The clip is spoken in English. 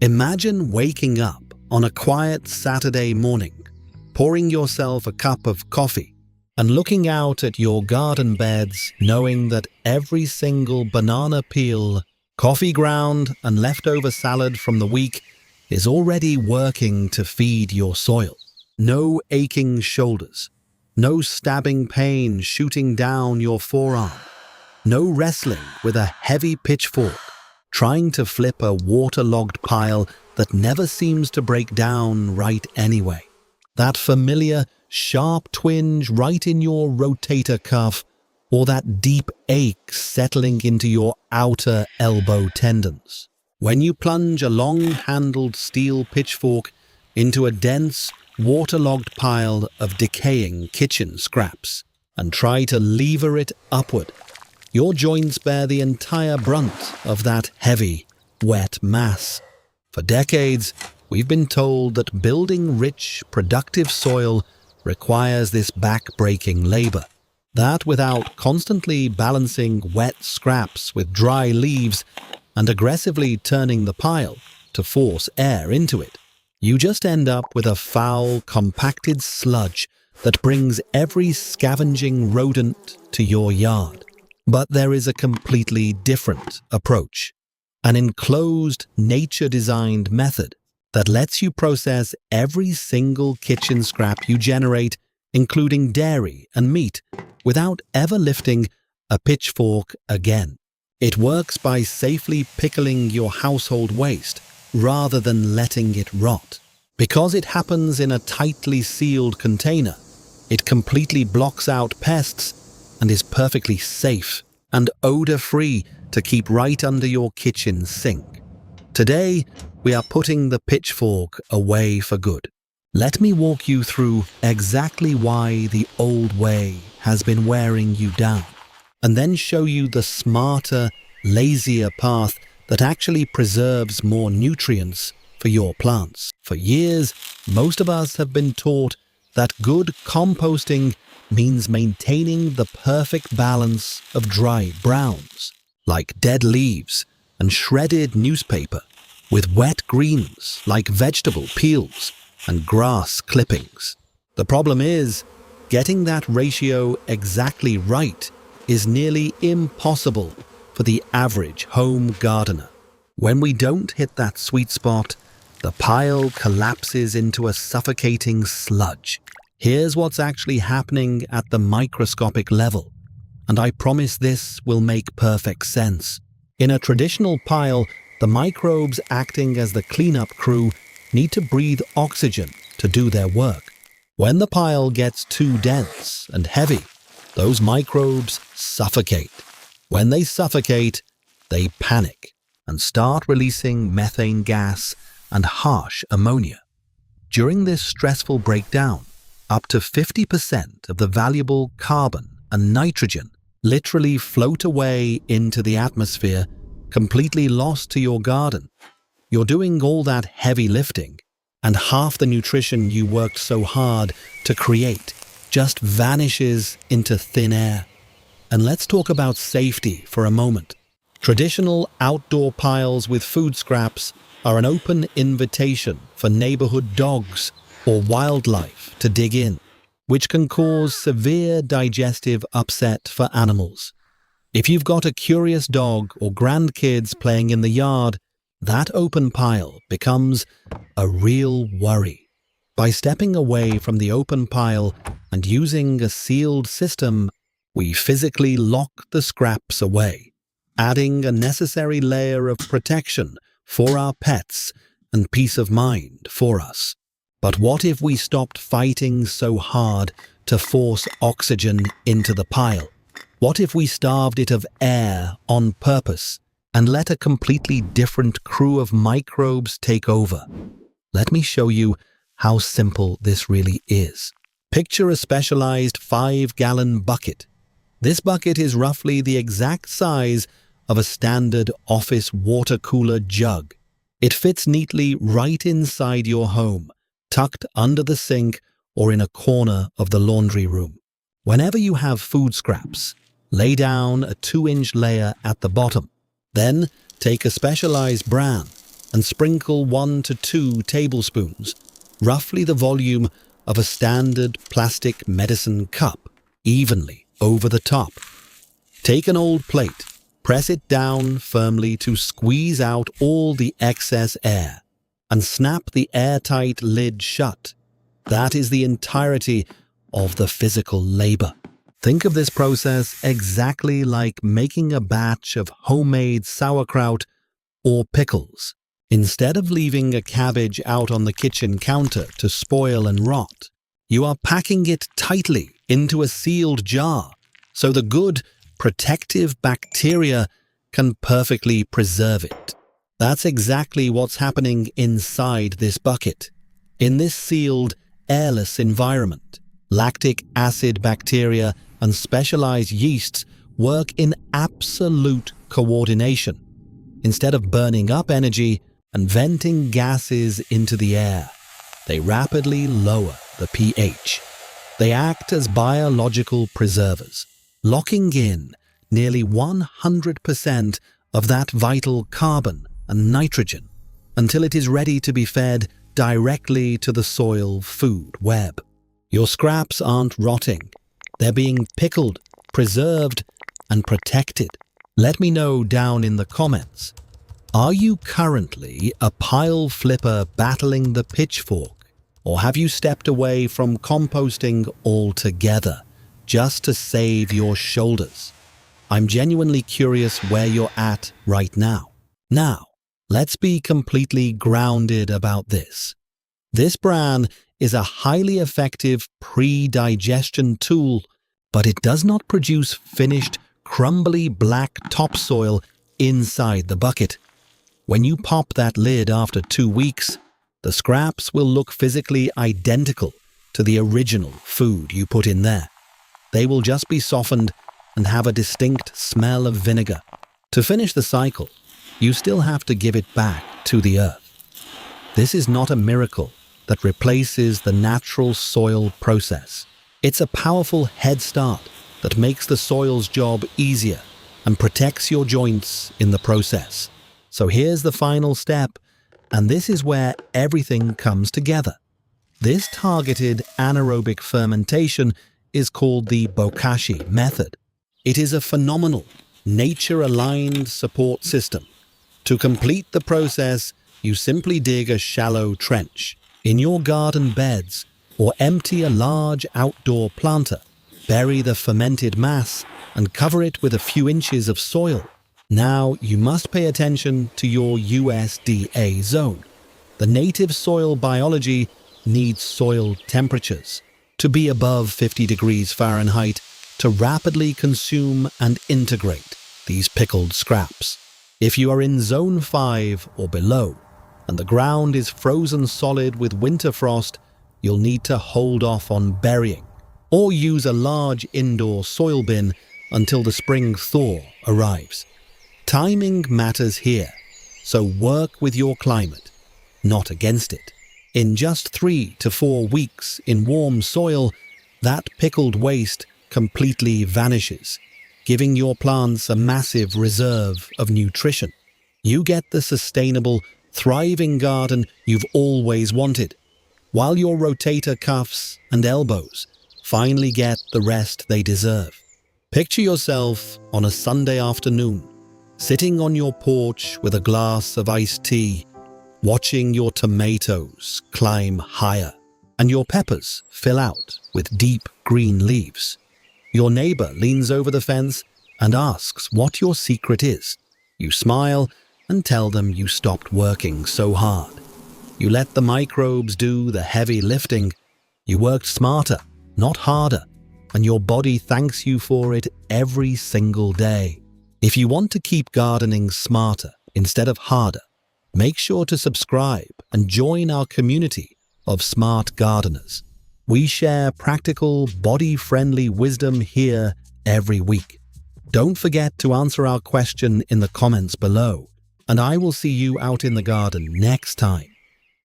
Imagine waking up on a quiet Saturday morning, pouring yourself a cup of coffee, and looking out at your garden beds knowing that every single banana peel, coffee ground, and leftover salad from the week is already working to feed your soil. No aching shoulders, no stabbing pain shooting down your forearm, no wrestling with a heavy pitchfork, trying to flip a waterlogged pile that never seems to break down right anyway. That familiar sharp twinge right in your rotator cuff, or that deep ache settling into your outer elbow tendons. When you plunge a long-handled steel pitchfork into a dense, waterlogged pile of decaying kitchen scraps and try to lever it upward, your joints bear the entire brunt of that heavy, wet mass. For decades, we've been told that building rich, productive soil requires this back-breaking labor. That without constantly balancing wet scraps with dry leaves and aggressively turning the pile to force air into it, you just end up with a foul, compacted sludge that brings every scavenging rodent to your yard. But there is a completely different approach, an enclosed, nature-designed method that lets you process every single kitchen scrap you generate, including dairy and meat, without ever lifting a pitchfork again. It works by safely pickling your household waste rather than letting it rot. Because it happens in a tightly sealed container, it completely blocks out pests and is perfectly safe and odor-free to keep right under your kitchen sink. Today, we are putting the pitchfork away for good. Let me walk you through exactly why the old way has been wearing you down, and then show you the smarter, lazier path that actually preserves more nutrients for your plants. For years, most of us have been taught that good composting means maintaining the perfect balance of dry browns, like dead leaves and shredded newspaper, with wet greens like vegetable peels and grass clippings. The problem is, getting that ratio exactly right is nearly impossible for the average home gardener. When we don't hit that sweet spot, the pile collapses into a suffocating sludge. Here's what's actually happening at the microscopic level, and I promise this will make perfect sense. In a traditional pile, the microbes acting as the cleanup crew need to breathe oxygen to do their work. When the pile gets too dense and heavy, those microbes suffocate. When they suffocate, they panic and start releasing methane gas and harsh ammonia. During this stressful breakdown, up to 50% of the valuable carbon and nitrogen literally float away into the atmosphere, completely lost to your garden. You're doing all that heavy lifting, and half the nutrition you worked so hard to create just vanishes into thin air. And let's talk about safety for a moment. Traditional outdoor piles with food scraps are an open invitation for neighborhood dogs or wildlife to dig in, which can cause severe digestive upset for animals. If you've got a curious dog or grandkids playing in the yard, that open pile becomes a real worry. By stepping away from the open pile and using a sealed system, we physically lock the scraps away, adding a necessary layer of protection for our pets and peace of mind for us. But what if we stopped fighting so hard to force oxygen into the pile? What if we starved it of air on purpose and let a completely different crew of microbes take over? Let me show you how simple this really is. Picture a specialized 5-gallon bucket. This bucket is roughly the exact size of a standard office water cooler jug. It fits neatly right inside your home, tucked under the sink or in a corner of the laundry room. Whenever you have food scraps, lay down a 2-inch layer at the bottom. Then take a specialized brand, and sprinkle 1 to 2 tablespoons, roughly the volume of a standard plastic medicine cup, evenly over the top. Take an old plate, press it down firmly to squeeze out all the excess air, and snap the airtight lid shut. That is the entirety of the physical labor. Think of this process exactly like making a batch of homemade sauerkraut or pickles. Instead of leaving a cabbage out on the kitchen counter to spoil and rot, you are packing it tightly into a sealed jar so the good, protective bacteria can perfectly preserve it. That's exactly what's happening inside this bucket. In this sealed, airless environment, lactic acid bacteria and specialized yeasts work in absolute coordination. Instead of burning up energy and venting gases into the air, they rapidly lower the pH. They act as biological preservers, locking in nearly 100% of that vital carbon and nitrogen until it is ready to be fed directly to the soil food web. Your scraps aren't rotting. They're being pickled, preserved, and protected. Let me know down in the comments. Are you currently a pile flipper battling the pitchfork, or have you stepped away from composting altogether just to save your shoulders? I'm genuinely curious where you're at right now. Now, let's be completely grounded about this. This bran is a highly effective pre-digestion tool, but it does not produce finished, crumbly black topsoil inside the bucket. When you pop that lid after 2 weeks, the scraps will look physically identical to the original food you put in there. They will just be softened and have a distinct smell of vinegar. To finish the cycle, you still have to give it back to the earth. This is not a miracle that replaces the natural soil process. It's a powerful head start that makes the soil's job easier and protects your joints in the process. So here's the final step, and this is where everything comes together. This targeted anaerobic fermentation is called the Bokashi method. It is a phenomenal, nature-aligned support system. To complete the process, you simply dig a shallow trench in your garden beds or empty a large outdoor planter. Bury the fermented mass and cover it with a few inches of soil. Now you must pay attention to your USDA zone. The native soil biology needs soil temperatures to be above 50 degrees Fahrenheit to rapidly consume and integrate these pickled scraps. If you are in zone 5 or below, and the ground is frozen solid with winter frost, you'll need to hold off on burying, or use a large indoor soil bin until the spring thaw arrives. Timing matters here, so work with your climate, not against it. In just 3 to 4 weeks in warm soil, that pickled waste completely vanishes, giving your plants a massive reserve of nutrition. You get the sustainable, thriving garden you've always wanted, while your rotator cuffs and elbows finally get the rest they deserve. Picture yourself on a Sunday afternoon, sitting on your porch with a glass of iced tea, watching your tomatoes climb higher and your peppers fill out with deep green leaves. Your neighbor leans over the fence and asks what your secret is. You smile and tell them you stopped working so hard. You let the microbes do the heavy lifting. You worked smarter, not harder, and your body thanks you for it every single day. If you want to keep gardening smarter instead of harder, make sure to subscribe and join our community of smart gardeners. We share practical, body-friendly wisdom here every week. Don't forget to answer our question in the comments below, and I will see you out in the garden next time.